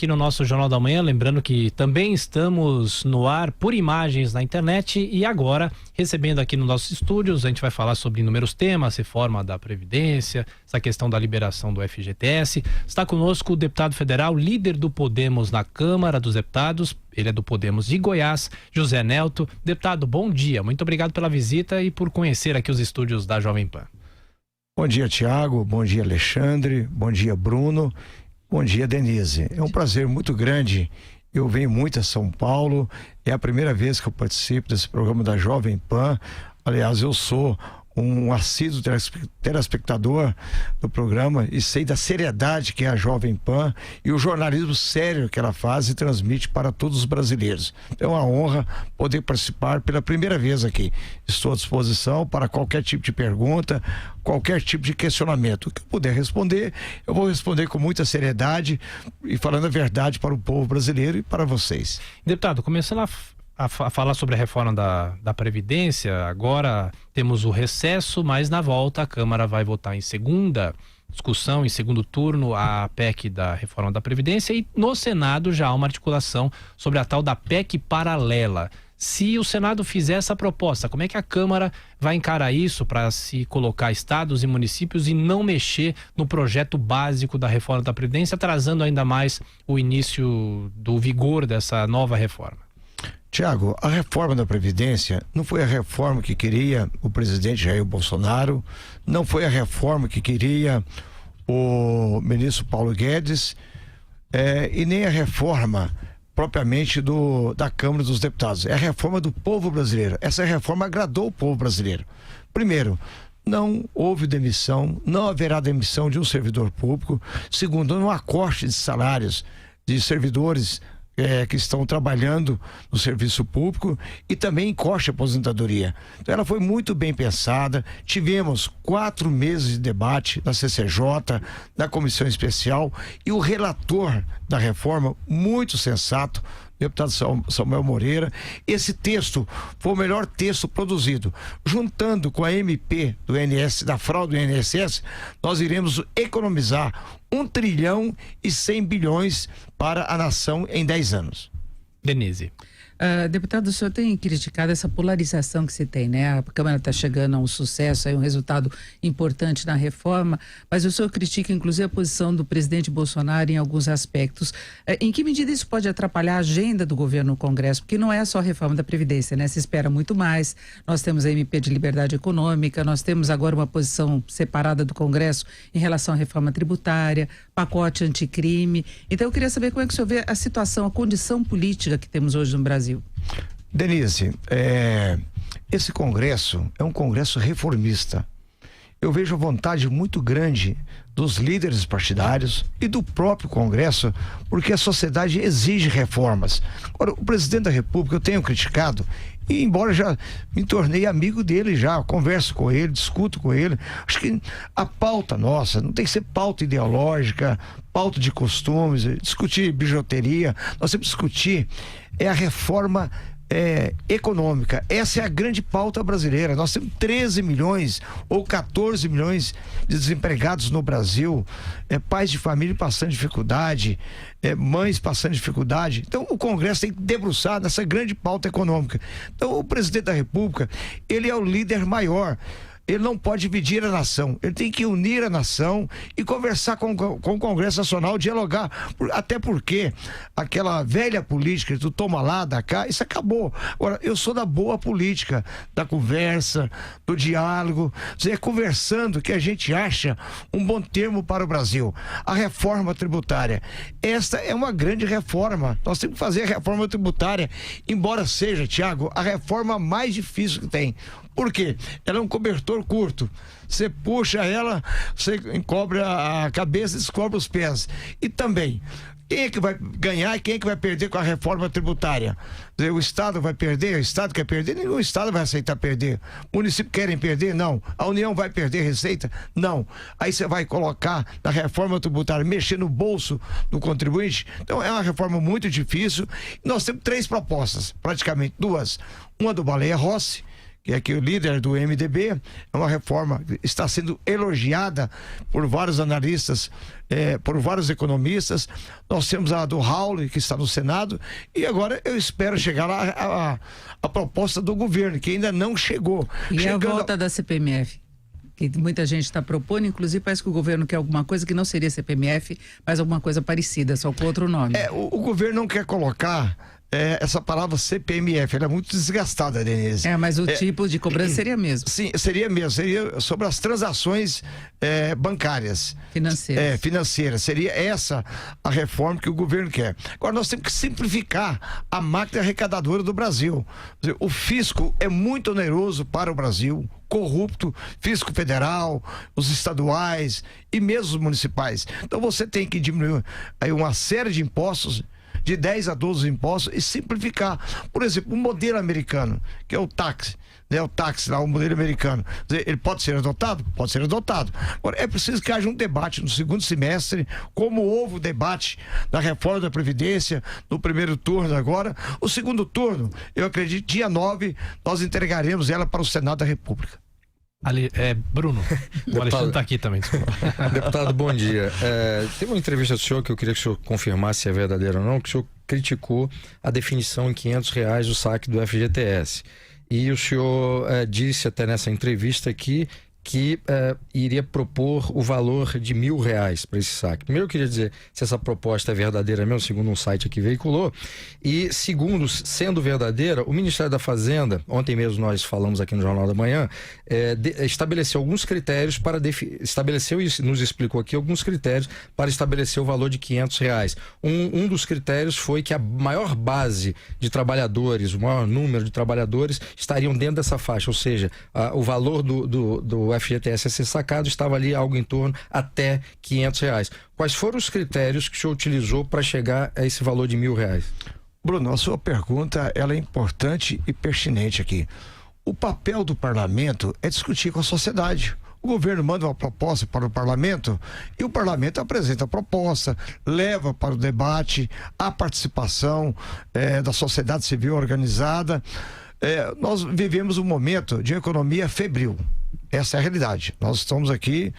aqui no nosso Jornal da Manhã, lembrando que também estamos no ar por imagens na internet e agora recebendo aqui nos nossos estúdios, a gente vai falar sobre inúmeros temas, reforma da Previdência, essa questão da liberação do FGTS. Está conosco o deputado federal, líder do Podemos na Câmara dos Deputados, ele é do Podemos de Goiás, José Nelto. Deputado, bom dia, muito obrigado pela visita e por conhecer aqui os estúdios da Jovem Pan. Bom dia, Tiago, bom dia, Alexandre, bom dia, Bruno. Bom dia, Denise. É um prazer muito grande. Eu venho muito a São Paulo. É a primeira vez que eu participo desse programa da Jovem Pan. Aliás, eu sou um assíduo telespectador do programa e sei da seriedade que é a Jovem Pan e o jornalismo sério que ela faz e transmite para todos os brasileiros. É uma honra poder participar pela primeira vez aqui. Estou à disposição para qualquer tipo de pergunta, qualquer tipo de questionamento. O que eu puder responder, eu vou responder com muita seriedade e falando a verdade para o povo brasileiro e para vocês. Deputado, começando a falar sobre a reforma da Previdência, agora temos o recesso, mas na volta a Câmara vai votar em segunda discussão, em segundo turno, a PEC da reforma da Previdência, e no Senado já há uma articulação sobre a tal da PEC paralela. Se o Senado fizer essa proposta, como é que a Câmara vai encarar isso para se colocar estados e municípios e não mexer no projeto básico da reforma da Previdência, atrasando ainda mais o início do vigor dessa nova reforma? Tiago, a reforma da Previdência não foi a reforma que queria o presidente Jair Bolsonaro, não foi a reforma que queria o ministro Paulo Guedes, e nem a reforma propriamente da Câmara dos Deputados. É a reforma do povo brasileiro. Essa reforma agradou o povo brasileiro. Primeiro, não houve demissão, não haverá demissão de um servidor público. Segundo, não há corte de salários de servidores que estão trabalhando no serviço público e também corte de aposentadoria. Então ela foi muito bem pensada. Tivemos 4 meses de debate na CCJ, na comissão especial, e o relator da reforma, muito sensato, deputado Samuel Moreira. Esse texto foi o melhor texto produzido. Juntando com a MP do INSS, da fraude do INSS, nós iremos economizar 1,1 trilhão para a nação em 10 anos. Denise. Deputado, o senhor tem criticado essa polarização que se tem, né? A Câmara está chegando a um sucesso, aí um resultado importante na reforma, mas o senhor critica inclusive a posição do presidente Bolsonaro em alguns aspectos. Em que medida isso pode atrapalhar a agenda do governo no Congresso? Porque não é só a reforma da Previdência, né? Se espera muito mais. Nós temos a MP de Liberdade Econômica, nós temos agora uma posição separada do Congresso em relação à reforma tributária, pacote anticrime. Então eu queria saber como é que o senhor vê a situação, a condição política que temos hoje no Brasil. Denise, esse Congresso é um Congresso reformista. Eu vejo a vontade muito grande dos líderes partidários e do próprio Congresso, porque a sociedade exige reformas. Agora, o presidente da República eu tenho criticado, e embora já me tornei amigo dele, já converso com ele, discuto com ele, acho que a pauta nossa não tem que ser pauta ideológica, pauta de costumes, discutir bijuteria. Nós temos que discutir a reforma econômica. Essa é a grande pauta brasileira. Nós temos 13 milhões ou 14 milhões de desempregados no Brasil, pais de família passando dificuldade, mães passando dificuldade. Então o Congresso tem que debruçar nessa grande pauta econômica. Então o presidente da República, ele é o líder maior. Ele não pode dividir a nação, ele tem que unir a nação e conversar com o Congresso Nacional, dialogar, até porque aquela velha política do toma lá, dá cá, isso acabou. Agora, eu sou da boa política, da conversa, do diálogo, é conversando que a gente acha um bom termo para o Brasil. A reforma tributária, esta é uma grande reforma, nós temos que fazer a reforma tributária, embora seja, Tiago, a reforma mais difícil que tem. Por quê? Ela é um cobertor curto. Você puxa ela, você encobre a cabeça e descobre os pés. E também, quem é que vai ganhar e quem é que vai perder com a reforma tributária? O Estado vai perder? O Estado quer perder? Nenhum Estado vai aceitar perder. O município querem perder? Não. A União vai perder receita? Não. Aí você vai colocar na reforma tributária, mexer no bolso do contribuinte? Então é uma reforma muito difícil. Nós temos 3 propostas, praticamente 2. Uma do Baleia Rossi, que é aqui o líder do MDB, é uma reforma que está sendo elogiada por vários analistas, por vários economistas. Nós temos a do Raul, que está no Senado, e agora eu espero chegar lá a proposta do governo, que ainda não chegou. E a volta da CPMF, que muita gente está propondo, inclusive parece que o governo quer alguma coisa que não seria CPMF, mas alguma coisa parecida, só com outro nome. O governo não quer colocar essa palavra CPMF, ela é muito desgastada, Denise. Mas o tipo de cobrança seria mesmo. Sim, seria mesmo, seria sobre as transações bancárias. Financeiras. Seria essa a reforma que o governo quer. Agora nós temos que simplificar a máquina arrecadadora do Brasil. O fisco é muito oneroso para o Brasil, corrupto, fisco federal, os estaduais e mesmo os municipais. Então você tem que diminuir aí uma série de impostos, de 10 a 12 impostos, e simplificar. Por exemplo, o modelo americano, que é o táxi, né? O táxi lá, o modelo americano, ele pode ser adotado? Pode ser adotado. Agora, é preciso que haja um debate no segundo semestre, como houve o debate da reforma da Previdência no primeiro turno agora. O segundo turno, eu acredito, dia 9, nós entregaremos ela para o Senado da República. Bruno, o Alexandre está aqui também, desculpa. Deputado, bom dia. Tem uma entrevista do senhor que eu queria que o senhor confirmasse se é verdadeira ou não, que o senhor criticou a definição em R$500 do saque do FGTS. E o senhor disse até nessa entrevista aqui que iria propor o valor de R$1.000 para esse saque. Primeiro eu queria dizer se essa proposta é verdadeira mesmo, segundo um site que veiculou, e segundo, sendo verdadeira, o Ministério da Fazenda, ontem mesmo nós falamos aqui no Jornal da Manhã, estabeleceu alguns critérios estabeleceu e nos explicou aqui alguns critérios para estabelecer o valor de R$500. Um dos critérios foi que a maior base de trabalhadores, o maior número de trabalhadores estariam dentro dessa faixa, ou seja, o valor do FGTS a ser sacado estava ali algo em torno até R$500. Quais foram os critérios que o senhor utilizou para chegar a esse valor de R$1.000? Bruno, a sua pergunta ela é importante e pertinente aqui. O papel do parlamento é discutir com a sociedade. O governo manda uma proposta para o parlamento e o parlamento apresenta a proposta, leva para o debate a participação da sociedade civil organizada. Nós vivemos um momento de economia febril. Essa é a realidade. Nós estamos aqui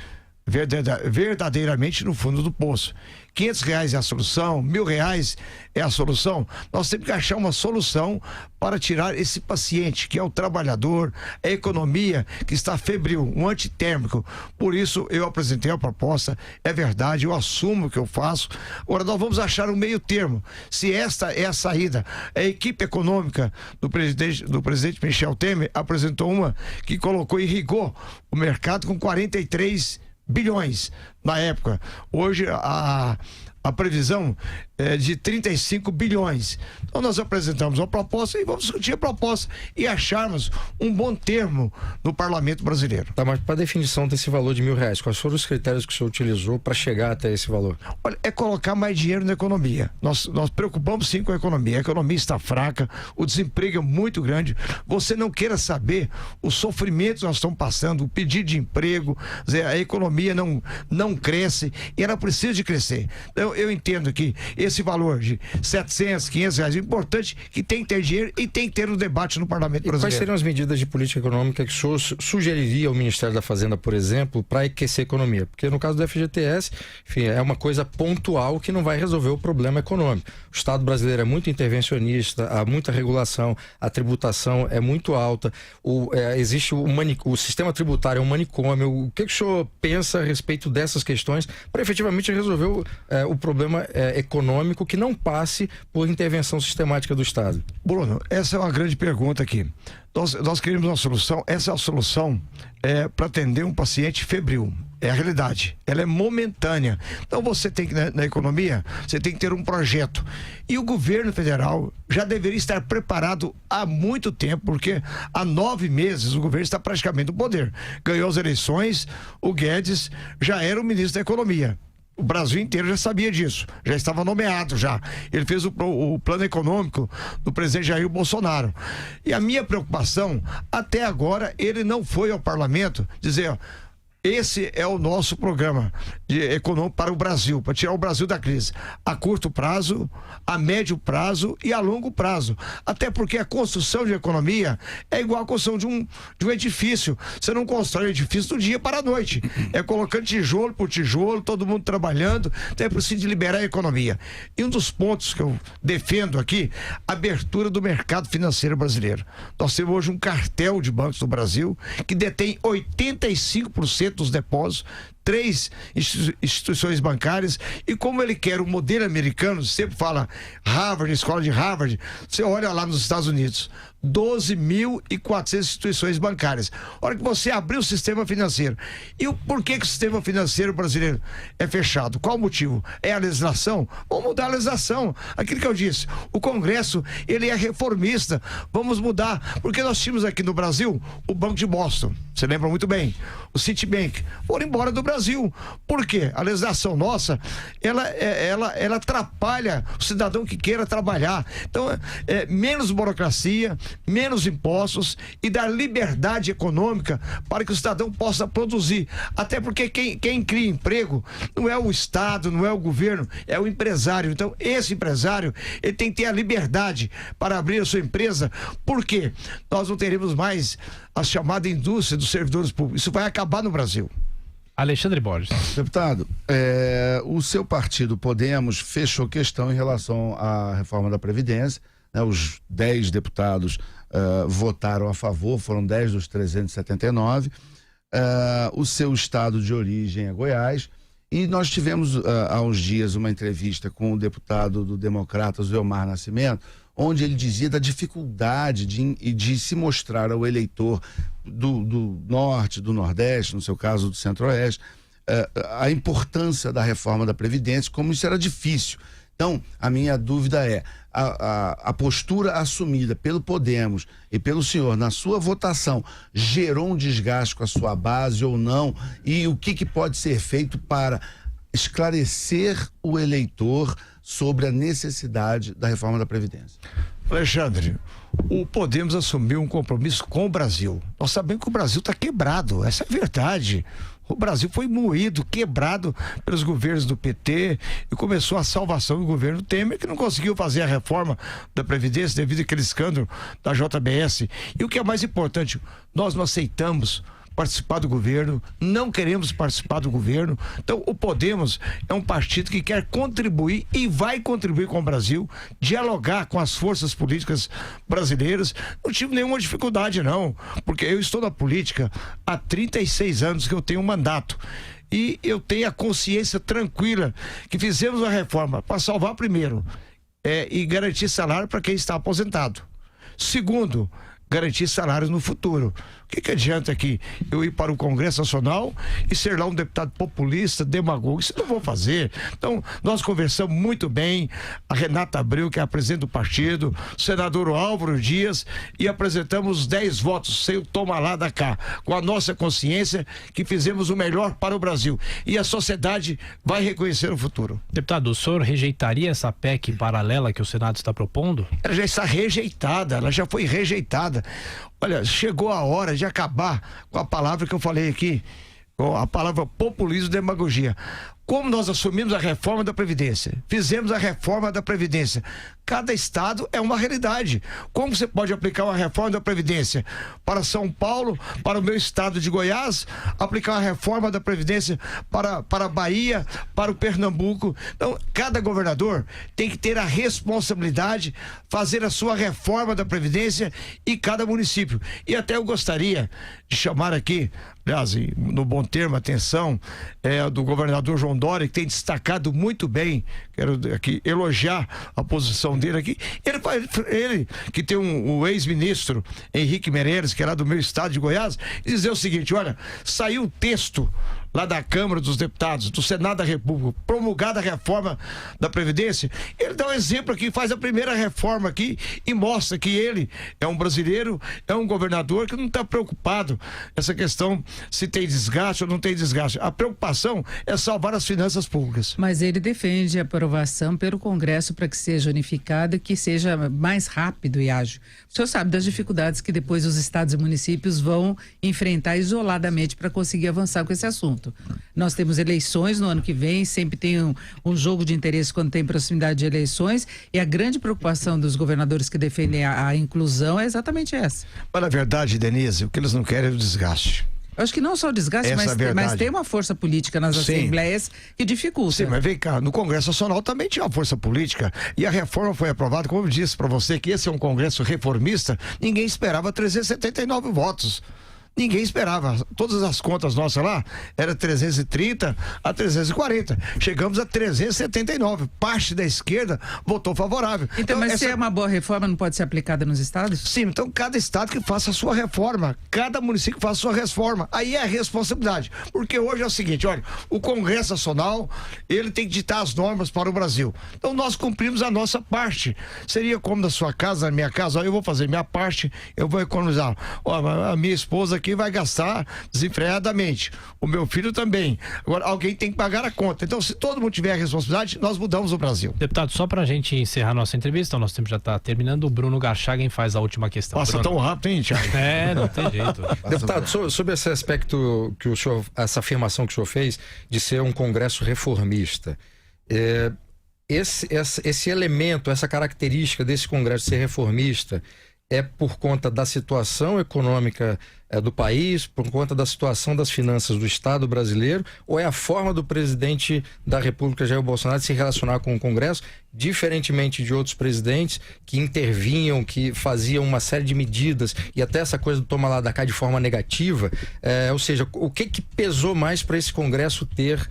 verdadeiramente no fundo do poço. R$500 é a solução, R$1.000 é a solução. Nós temos que achar uma solução para tirar esse paciente, que é o trabalhador, a economia que está febril, um antitérmico. Por isso eu apresentei a proposta, é verdade, eu assumo o que eu faço. Agora nós vamos achar um meio termo. Se esta é a saída, a equipe econômica do presidente Michel Temer apresentou uma que colocou e irrigou o mercado com 43 bilhões na época. Hoje a previsão é de 35 bilhões. Então nós apresentamos uma proposta e vamos discutir a proposta e acharmos um bom termo no parlamento brasileiro. Tá, mas para a definição desse valor de R$1.000, quais foram os critérios que o senhor utilizou para chegar até esse valor? Olha, é colocar mais dinheiro na economia. Nós preocupamos sim com a economia está fraca, o desemprego é muito grande. Você não queira saber os sofrimentos que nós estamos passando, o pedido de emprego, a economia não cresce e ela precisa de crescer. Então eu entendo que esse valor de R$700, R$500, é importante que tem que ter dinheiro e tem que ter um debate no parlamento brasileiro. Quais seriam as medidas de política econômica que o senhor sugeriria ao Ministério da Fazenda, por exemplo, para aquecer a economia? Porque no caso do FGTS, enfim, é uma coisa pontual que não vai resolver o problema econômico. O Estado brasileiro é muito intervencionista, há muita regulação, a tributação é muito alta, existe o sistema tributário é um manicômio. O que o senhor pensa a respeito dessas questões para efetivamente resolver o problema econômico que não passe por intervenção sistemática do Estado? Bruno, essa é uma grande pergunta aqui. Nós queremos uma solução, essa é a solução para atender um paciente febril. É a realidade, ela é momentânea. Então você tem que, na economia, você tem que ter um projeto. E o governo federal já deveria estar preparado há muito tempo, porque há 9 meses o governo está praticamente no poder. Ganhou as eleições, o Guedes já era o ministro da Economia. O Brasil inteiro já sabia disso, já estava nomeado já. Ele fez o plano econômico do presidente Jair Bolsonaro. E a minha preocupação, até agora, ele não foi ao parlamento dizer: Esse é o nosso programa econômico para o Brasil, para tirar o Brasil da crise, a curto prazo, a médio prazo e a longo prazo. Até porque a construção de economia é igual a construção de um edifício. Você não constrói um edifício do dia para a noite. É colocando tijolo por tijolo, todo mundo trabalhando, então é preciso liberar a economia. E um dos pontos que eu defendo aqui, a abertura do mercado financeiro brasileiro. Nós temos hoje um cartel de bancos do Brasil que detém 85% dos depósitos, 3 instituições bancárias, e como ele quer o modelo americano, sempre fala Harvard, escola de Harvard, você olha lá nos Estados Unidos, 12.400 instituições bancárias. A hora que você abrir o sistema financeiro, e por que o sistema financeiro brasileiro é fechado? Qual o motivo? É a legislação? Vamos mudar a legislação. Aquilo que eu disse, o Congresso, ele é reformista, vamos mudar, porque nós tínhamos aqui no Brasil o Banco de Boston, você lembra muito bem, o Citibank, foram embora do Brasil. Por quê? A legislação nossa, ela atrapalha o cidadão que queira trabalhar. Então, menos burocracia, menos impostos e dar liberdade econômica para que o cidadão possa produzir. Até porque quem cria emprego não é o Estado, não é o governo, é o empresário. Então, esse empresário, ele tem que ter a liberdade para abrir a sua empresa. Por quê? Nós não teremos mais a chamada indústria dos servidores públicos. Isso vai acabar no Brasil. Alexandre Borges. Deputado, o seu partido, Podemos, fechou questão em relação à reforma da Previdência, né? Os 10 deputados votaram a favor, foram 10 dos 379. O seu estado de origem é Goiás, e nós tivemos há uns dias uma entrevista com o deputado do Democratas, o Elmar Nascimento, onde ele dizia da dificuldade de se mostrar ao eleitor do Norte, do Nordeste, no seu caso do Centro-Oeste, a importância da reforma da Previdência, como isso era difícil. Então, a minha dúvida é, a postura assumida pelo Podemos e pelo senhor na sua votação gerou um desgaste com a sua base ou não? E o que pode ser feito para esclarecer o eleitor sobre a necessidade da reforma da Previdência? Alexandre, o Podemos assumiu um compromisso com o Brasil. Nós sabemos que o Brasil está quebrado, essa é a verdade. O Brasil foi moído, quebrado pelos governos do PT, e começou a salvação do governo Temer, que não conseguiu fazer a reforma da Previdência devido àquele escândalo da JBS. E o que é mais importante, nós não aceitamos participar do governo, não queremos participar do governo. Então o Podemos é um partido que quer contribuir e vai contribuir com o Brasil, dialogar com as forças políticas brasileiras. Não tive nenhuma dificuldade não, porque eu estou na política há 36 anos que eu tenho um mandato. E eu tenho a consciência tranquila que fizemos a reforma para salvar primeiro, e garantir salário para quem está aposentado. Segundo, garantir salários no futuro. O que adianta aqui eu ir para o Congresso Nacional e ser lá um deputado populista, demagogo? Isso não vou fazer. Então, nós conversamos muito bem, a Renata Abreu, que é a presidente do partido, o senador Álvaro Dias, e apresentamos os 10 votos, sem o toma lá da cá, com a nossa consciência que fizemos o melhor para o Brasil. E a sociedade vai reconhecer o futuro. Deputado, o senhor rejeitaria essa PEC paralela que o Senado está propondo? Ela já está rejeitada, ela já foi rejeitada. Olha, chegou a hora de acabar com a palavra que eu falei aqui, com a palavra populismo e demagogia. Como nós assumimos a reforma da Previdência, fizemos a reforma da Previdência, cada estado é uma realidade. Como você pode aplicar uma reforma da Previdência para São Paulo, para o meu estado de Goiás, aplicar uma reforma da Previdência para a Bahia, para o Pernambuco? Então, cada governador tem que ter a responsabilidade, fazer a sua reforma da Previdência, e cada município. E até eu gostaria de chamar aqui, aliás, no bom termo, a atenção do governador João Dória, que tem destacado muito bem, quero aqui elogiar a posição dele aqui. Ele que tem o ex-ministro Henrique Meirelles, que é lá do meu estado de Goiás, dizer o seguinte: olha, saiu um texto lá da Câmara dos Deputados, do Senado da República, promulgada a reforma da Previdência. Ele dá um exemplo aqui, faz a primeira reforma aqui e mostra que ele é um brasileiro, é um governador que não está preocupado essa questão se tem desgaste ou não tem desgaste. A preocupação é salvar as finanças públicas. Mas ele defende aprovação pelo Congresso para que seja unificado e que seja mais rápido e ágil. O senhor sabe das dificuldades que depois os estados e municípios vão enfrentar isoladamente para conseguir avançar com esse assunto. Nós temos eleições no ano que vem, sempre tem um jogo de interesse quando tem proximidade de eleições, e a grande preocupação dos governadores que defendem a inclusão é exatamente essa. Mas na verdade, Denise, o que eles não querem é o desgaste. Eu acho que não só o desgaste, mas tem uma força política nas assembleias que dificulta. Sim, mas vem cá, no Congresso Nacional também tinha uma força política e a reforma foi aprovada, como eu disse para você, que esse é um Congresso reformista, ninguém esperava 379 votos. Ninguém esperava. Todas as contas nossas lá era 330 a 340. Chegamos a 379. Parte da esquerda votou favorável. Então, mas se é uma boa reforma, não pode ser aplicada nos estados? Sim, então cada estado que faça a sua reforma, cada município que faça a sua reforma. Aí é a responsabilidade. Porque hoje é o seguinte, olha, o Congresso Nacional, ele tem que ditar as normas para o Brasil. Então nós cumprimos a nossa parte. Seria como na sua casa, na minha casa, ó, eu vou fazer minha parte, eu vou economizar. Ó, a minha esposa aqui vai gastar desenfreadamente. O meu filho também. Agora, alguém tem que pagar a conta. Então, se todo mundo tiver a responsabilidade, nós mudamos o Brasil. Deputado, só pra gente encerrar nossa entrevista, o nosso tempo já tá terminando, o Bruno Garchagen faz a última questão. Passa Bruno. tão rápido, hein, Thiago? Não tem jeito. Deputado, sobre esse aspecto que o senhor, essa afirmação que o senhor fez de ser um Congresso reformista, esse elemento, essa característica desse Congresso ser reformista é por conta da situação econômica do país, por conta da situação das finanças do Estado brasileiro, ou é a forma do presidente da República, Jair Bolsonaro, de se relacionar com o Congresso, diferentemente de outros presidentes que intervinham, que faziam uma série de medidas e até essa coisa do toma lá da cá de forma negativa, ou seja, o que pesou mais para esse Congresso ter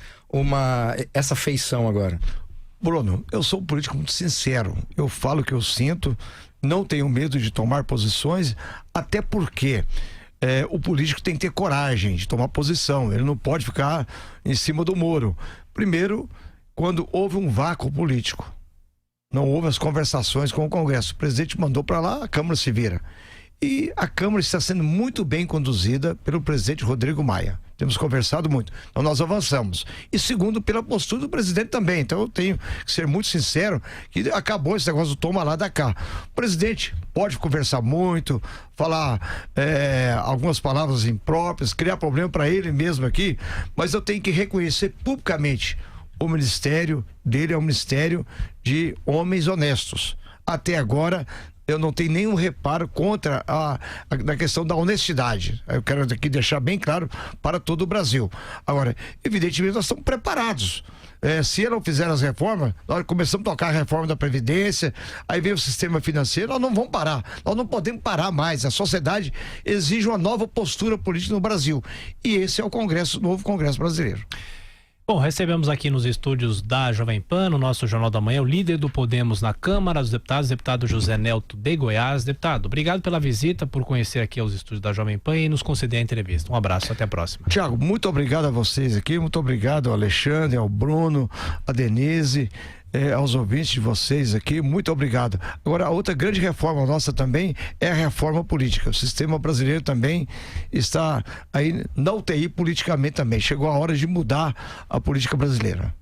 essa feição agora? Bruno, eu sou um político muito sincero, eu falo o que eu sinto, não tenho medo de tomar posições, até porque o político tem que ter coragem de tomar posição, ele não pode ficar em cima do muro. Primeiro, quando houve um vácuo político, não houve as conversações com o Congresso, o presidente mandou para lá, a Câmara se vira. E a Câmara está sendo muito bem conduzida pelo presidente Rodrigo Maia. Temos conversado muito. Então nós avançamos. E segundo, pela postura do presidente também. Então eu tenho que ser muito sincero que acabou esse negócio do toma lá da cá. O presidente pode conversar muito, falar algumas palavras impróprias, criar problema para ele mesmo aqui, mas eu tenho que reconhecer publicamente o ministério dele é um ministério de homens honestos. Até agora eu não tenho nenhum reparo contra a questão da honestidade. Eu quero aqui deixar bem claro para todo o Brasil. Agora, evidentemente, nós estamos preparados. Se não fizer as reformas, nós começamos a tocar a reforma da Previdência, aí vem o sistema financeiro, nós não vamos parar. Nós não podemos parar mais. A sociedade exige uma nova postura política no Brasil. E esse é o novo Congresso brasileiro. Bom, recebemos aqui nos estúdios da Jovem Pan, no nosso Jornal da Manhã, o líder do Podemos na Câmara dos Deputados, deputado José Nelto de Goiás. Deputado, obrigado pela visita, por conhecer aqui os estúdios da Jovem Pan e nos conceder a entrevista. Um abraço, até a próxima. Tiago, muito obrigado a vocês aqui, muito obrigado ao Alexandre, ao Bruno, a Denise, aos ouvintes de vocês aqui, muito obrigado. Agora, a outra grande reforma nossa também é a reforma política. O sistema brasileiro também está aí na UTI politicamente também. Chegou a hora de mudar a política brasileira.